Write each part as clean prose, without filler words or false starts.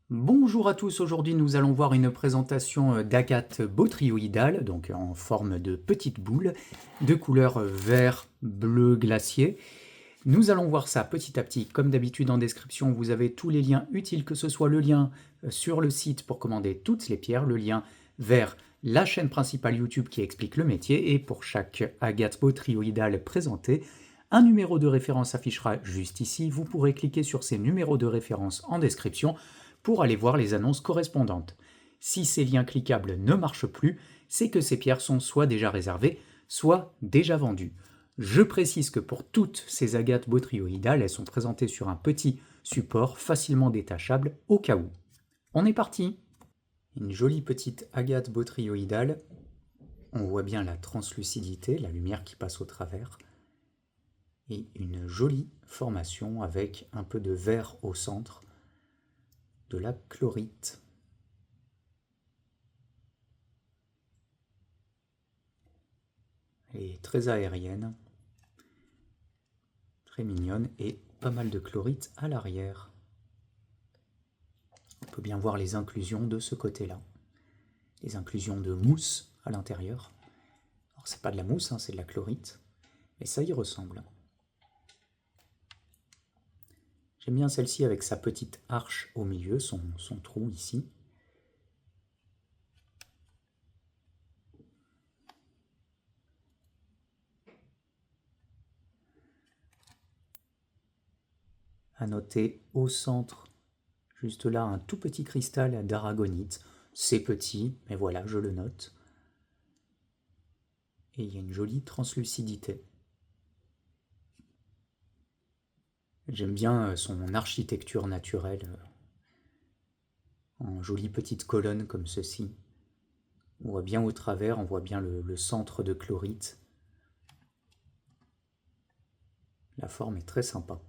Bonjour à tous, aujourd'hui nous allons voir une présentation d'agate botryoïdale, donc en forme de petite boule, de couleur vert, bleu glacier. Nous allons voir ça petit à petit, comme d'habitude en description vous avez tous les liens utiles, que ce soit le lien sur le site pour commander toutes les pierres, le lien vers la chaîne principale YouTube qui explique le métier, et pour chaque agate botryoïdale présentée, un numéro de référence affichera juste ici, vous pourrez cliquer sur ces numéros de référence en description pour aller voir les annonces correspondantes. Si ces liens cliquables ne marchent plus, c'est que ces pierres sont soit déjà réservées, soit déjà vendues. Je précise que pour toutes ces agates botryoïdales, elles sont présentées sur un petit support facilement détachable au cas où. On est parti! Une jolie petite agate botryoïdale. On voit bien la translucidité, la lumière qui passe au travers. Et une jolie formation avec un peu de vert au centre, de la chlorite. Elle est très aérienne, très mignonne, et pas mal de chlorite à l'arrière. On peut bien voir les inclusions de ce côté-là. Les inclusions de mousse à l'intérieur. Alors c'est pas de la mousse, hein, c'est de la chlorite, mais ça y ressemble. J'aime bien celle-ci avec sa petite arche au milieu, son trou ici. À noter au centre, juste là, un tout petit cristal d'aragonite. C'est petit, mais voilà, je le note. Et il y a une jolie translucidité. J'aime bien son architecture naturelle, en jolies petites colonnes comme ceci. On voit bien au travers, on voit bien le centre de chlorite. La forme est très sympa.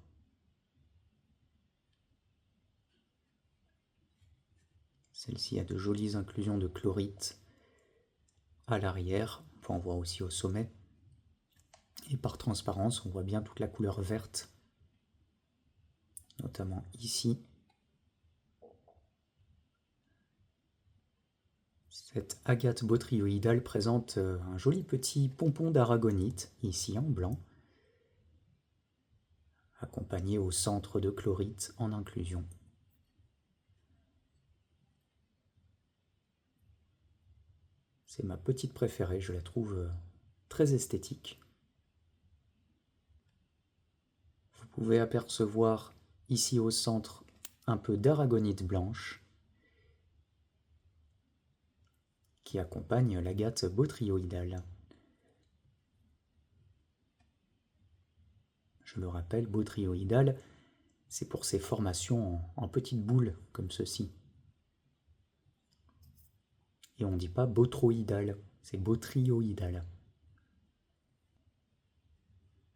Celle-ci a de jolies inclusions de chlorite à l'arrière, on peut en voir aussi au sommet. Et par transparence, on voit bien toute la couleur verte, notamment ici. Cette agate botryoïdale présente un joli petit pompon d'aragonite, ici en blanc, accompagné au centre de chlorite en inclusion. C'est ma petite préférée, je la trouve très esthétique. Vous pouvez apercevoir ici au centre un peu d'aragonite blanche qui accompagne l'agate botryoïdale. Je le rappelle, botryoïdale, c'est pour ces formations en petites boules comme ceci. Et on ne dit pas botroïdale, c'est botryoïdale.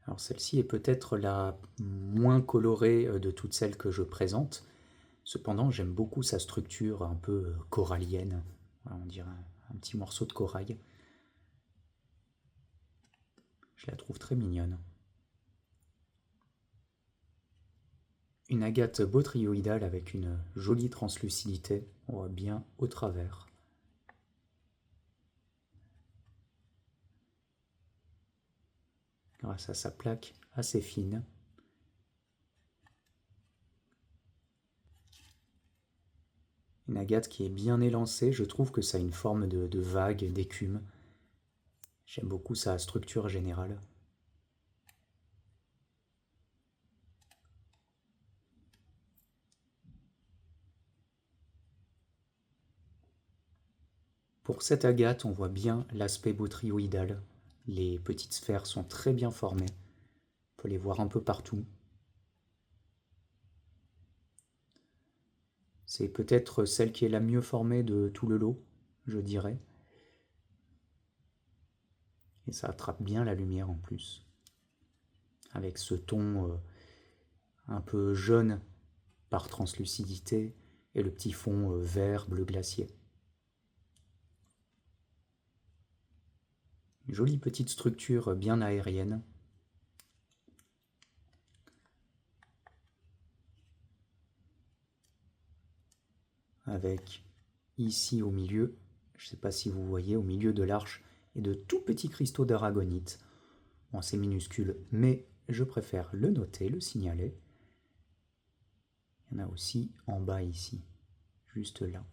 Alors celle-ci est peut-être la moins colorée de toutes celles que je présente. Cependant, j'aime beaucoup sa structure un peu corallienne. Voilà, on dirait un petit morceau de corail. Je la trouve très mignonne. Une agate botryoïdale avec une jolie translucidité, on voit bien au travers. Grâce à sa plaque assez fine. Une agate qui est bien élancée, je trouve que ça a une forme de vague, d'écume. J'aime beaucoup sa structure générale. Pour cette agate, on voit bien l'aspect botryoïdal. Les petites sphères sont très bien formées. On peut les voir un peu partout. C'est peut-être celle qui est la mieux formée de tout le lot, je dirais. Et ça attrape bien la lumière en plus. Avec ce ton un peu jaune par translucidité et le petit fond vert bleu glacier. Une jolie petite structure bien aérienne. avec ici au milieu, je ne sais pas si vous voyez, au milieu de l'arche, et de tout petits cristaux d'aragonite. Bon, c'est minuscule, mais je préfère le noter, le signaler. Il y en a aussi en bas ici, juste là.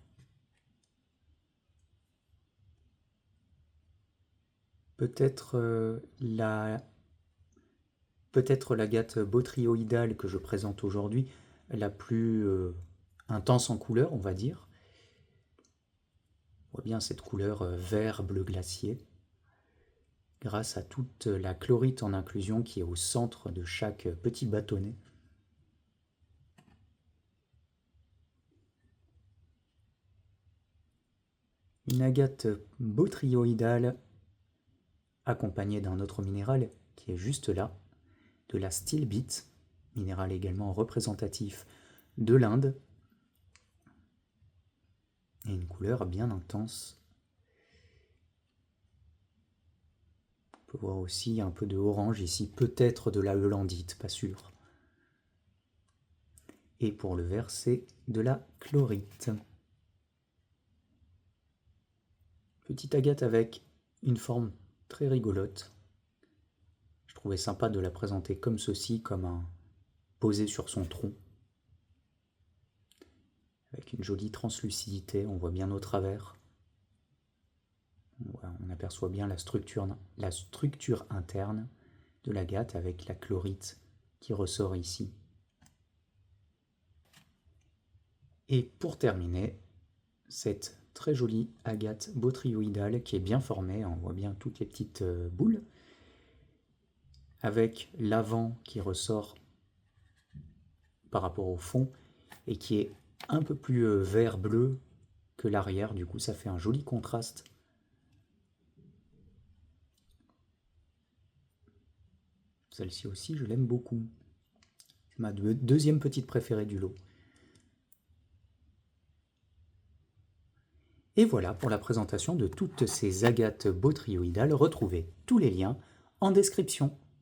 Peut-être l'agate botryoïdale que je présente aujourd'hui, la plus intense en couleur, on va dire. On voit bien cette couleur vert bleu glacier, grâce à toute la chlorite en inclusion qui est au centre de chaque petit bâtonnet. Une agate botryoïdale accompagnée d'un autre minéral qui est juste là, de la stilbite, minéral également représentatif de l'Inde, et une couleur bien intense. On peut voir aussi un peu de orange ici, peut-être de la heulandite, pas sûr. Et pour le vert, c'est de la chlorite. Petite agate avec une forme très rigolote. Je trouvais sympa de la présenter comme ceci, comme un posé sur son tronc. Avec une jolie translucidité, on voit bien au travers. On aperçoit bien la structure interne de l'agate avec la chlorite qui ressort ici. Et pour terminer, cette très jolie agate botryoïdale qui est bien formée, on voit bien toutes les petites boules, avec l'avant qui ressort par rapport au fond et qui est un peu plus vert-bleu que l'arrière, du coup ça fait un joli contraste. Celle-ci aussi, je l'aime beaucoup. C'est ma deuxième petite préférée du lot. Et voilà pour la présentation de toutes ces agates botryoïdales. Retrouvez tous les liens en description.